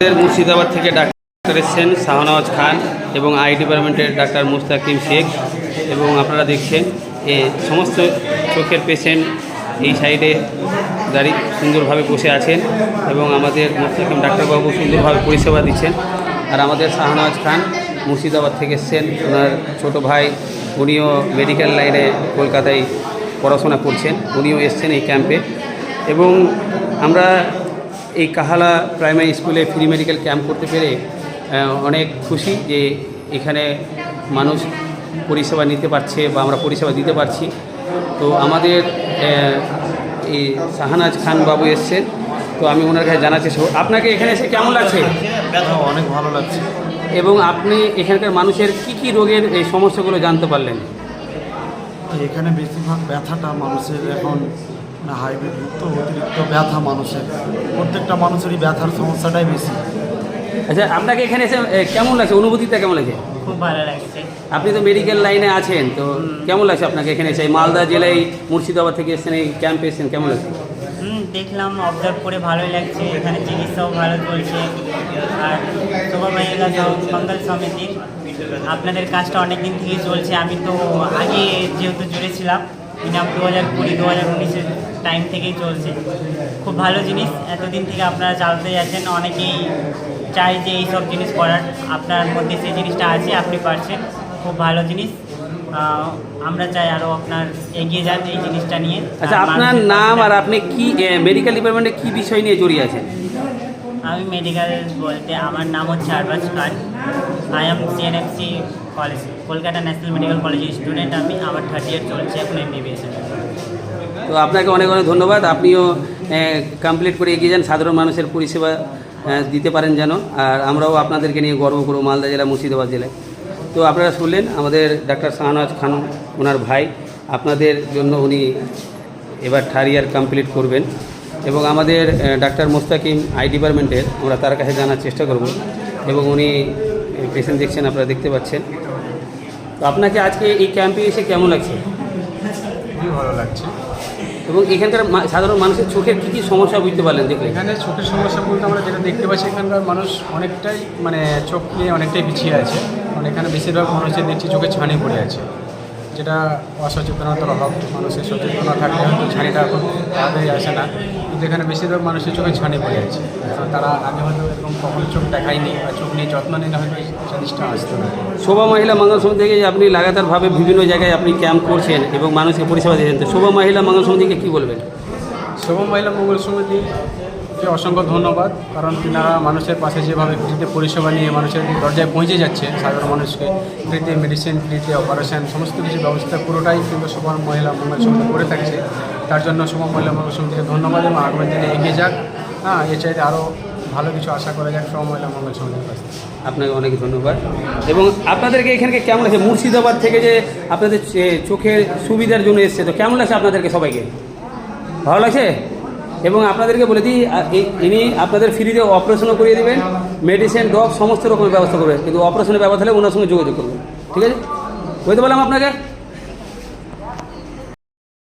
মুর্শিদাবাদ থেকে ডাক্তার এসেছেন শাহনওয়াজ খান এবং আই ডিপার্টমেন্টের ডাক্তার মুস্তাকিম শেখ এবং আপনারা দেখছেন সমস্ত চোখের পেশেন্ট এই সাইডে দাঁড়িয়ে সুন্দরভাবে বসে আছেন এবং আমাদের মুস্তাকিম ডাক্তারবাবু সুন্দরভাবে পরিষেবা দিচ্ছেন। আর আমাদের শাহনওয়াজ খান মুর্শিদাবাদ থেকে এসেছেন, ওনার ছোটো ভাই উনিও মেডিকেল লাইনে কলকাতায় পড়াশোনা করছেন, উনিও এসছেন এই ক্যাম্পে। এবং আমরা এই কাহালা প্রাইমারি স্কুলে ফ্রি মেডিকেল ক্যাম্প করতে পেরে অনেক খুশি যে এখানে মানুষ পরিষেবা নিতে পারছে বা আমরা পরিষেবা দিতে পারছি। তো আমাদের এই শাহনওয়াজ খান বাবু এসছেন, তো আমি ওনার কাছে জানার চেষ্টা করব, আপনাকে এখানে এসে কেমন লাগছে? অনেক ভালো লাগছে। এবং আপনি এখানকার মানুষের কি রোগের এই সমস্যাগুলো জানতে পারলেন? এখানে বেশিরভাগ ব্যথাটা মানুষের এখন হাইব্রিড অতিরিক্ত ব্যথা মানুষের, প্রত্যেকটা মানুষেরই ব্যথার সমস্যাটাই বেশি। আচ্ছা, আপনাকে এখানে এসে কেমন লাগছে, অনুভূতিটা কেমন লাগছে? খুব ভালো লাগছে। আপনি তো মেডিকেল লাইনে আছেন, তো কেমন লাগছে আপনাকে এখানে এসে? মালদা জেলায় মুর্শিদাবাদ থেকে এসেছেন, এই ক্যাম্পে এসেছেন, কেমন লাগছে? দেখলাম, অবজার্ভ করে ভালোই লাগছে। এখানে চিকিৎসাও ভালো চলছে। আর শোভা মহিলা মঙ্গল সমিতির আপনাদের কাজটা অনেক দিন থেকেই চলছে। আমি তো আগে যেহেতু জুড়েছিলাম, ইনাম 2020-2019 টাইম থেকেই চলছে। খুব ভালো জিনিস, এতদিন থেকে আপনারা চালাতে যাচ্ছেন। অনেকেই চাই যে এইসব জিনিস করার, আপনার মধ্যে সেই জিনিসটা আছে, আপনি পারছেন। খুব ভালো জিনিস, আমরা চাই আরও আপনার এগিয়ে যান এই জিনিসটা নিয়ে। আচ্ছা, আপনার নাম আর আপনি কি মেডিকেল ডিপার্টমেন্টে কি বিষয় নিয়ে জড়িয়ে আছেন? আমি মেডিকেল বলতে আমার নাম হচ্ছে Arbaz Khan. I am CNMC college, Kolkata national medical কলেজের স্টুডেন্ট। আমি আমার 3rd ইয়ার চলছে এখন MBBS। তো আপনাকে অনেক অনেক ধন্যবাদ। আপনিও কমপ্লিট করে এগিয়ে যান, সাধারণ মানুষের পরিষেবা দিতে পারেন যেন। আর আমরাও আপনাদেরকে নিয়ে গর্ব করব মালদা জেলা, মুর্শিদাবাদ জেলায়। তো আপনারা শুনলেন আমাদের ডাক্তার শাহনওয়াজ খান, ওনার ভাই। আপনাদের জন্য উনি এবার 3rd ইয়ার কমপ্লিট করবেন। এবং আমাদের ডাক্তার মুস্তাকিম আই ডিপার্টমেন্টের, আমরা তার কাছে জানার চেষ্টা করব। এবং উনি পেশেন্ট দেখছেন, আপনারা দেখতে পাচ্ছেন। তো আপনাকে আজকে এই ক্যাম্পে এসে কেমন লাগছে? খুবই ভালো লাগছে। এবং এখানকার সাধারণ মানুষের চোখের কী সমস্যা বুঝতে পারলেন দেখলে? এখানে চোখের সমস্যা বলতে আমরা যেটা দেখতে পাচ্ছি, এখানকার মানুষ অনেকটাই চোখ নিয়ে অনেকটাই পিছিয়ে আছে। কারণ এখানে বেশিরভাগ মানুষের দেখছি চোখে ছানি পড়ে আছে, যেটা অসচেতনতার অভাব। মানুষের সচেতনতা থাকলে হয়তো ছানিটা এখন তাড়াতাড়ি আসে না, কিন্তু এখানে বেশিরভাগ মানুষের চোখে ছানি পড়ে আছে। তারা আগে হয়তো এরকম কখনো চোখ দেখায়নি বা চোখ নিয়ে যত্ন নিলে হয়তো এই জিনিসটা আসতো না। শোভা মহিলা মঙ্গল সমিতি থেকে আপনি লাগাতারভাবে বিভিন্ন জায়গায় আপনি ক্যাম্প করছেন এবং মানুষকে পরিষেবা দিয়েছেন, তো শোভা মহিলা মঙ্গল সমিতিকে কী বলবেন? শোভা মহিলা মঙ্গল সমিতিকে অসংখ্য ধন্যবাদ, কারণ তিনারা মানুষের পাশে যেভাবে ফ্রিতে পরিষেবা নিয়ে মানুষের দরজায় পৌঁছে যাচ্ছে, সাধারণ মানুষকে ফ্রিতে মেডিসিন, ফ্রিতে অপারেশন, সমস্ত কিছু ব্যবস্থা পুরোটাই কিন্তু শোভা মহিলা মঙ্গল সমিতি করে থাকছে। তার জন্য শোভা মহিলা মঙ্গল সমিতিকে ধন্যবাদ এবং আগামী দিনে এগিয়ে যাক। এ চাইতে আরও ভালো কিছু আশা করা যাক শোভা মহিলা মঙ্গল সমিতির কাছে। আপনাকে অনেক ধন্যবাদ। এবং আপনাদেরকে এখানকে কেমন লাগছে? মুর্শিদাবাদ থেকে যে আপনাদের চোখের সুবিধার জন্য এসছে, তো কেমন লাগছে আপনাদেরকে সবাইকে? ভালো লাগছে? এবং আপনাদেরকে বলে দিই, ইনি আপনাদের ফ্রিতে অপারেশনও করিয়ে দেবেন, মেডিসিন, ড্রগ সমস্ত রকমের ব্যবস্থা করবেন, কিন্তু অপারেশনের ব্যবস্থা হলে ওনার সঙ্গে যোগাযোগ করবেন। ঠিক আছে? বুঝতে পারলাম আপনাকে?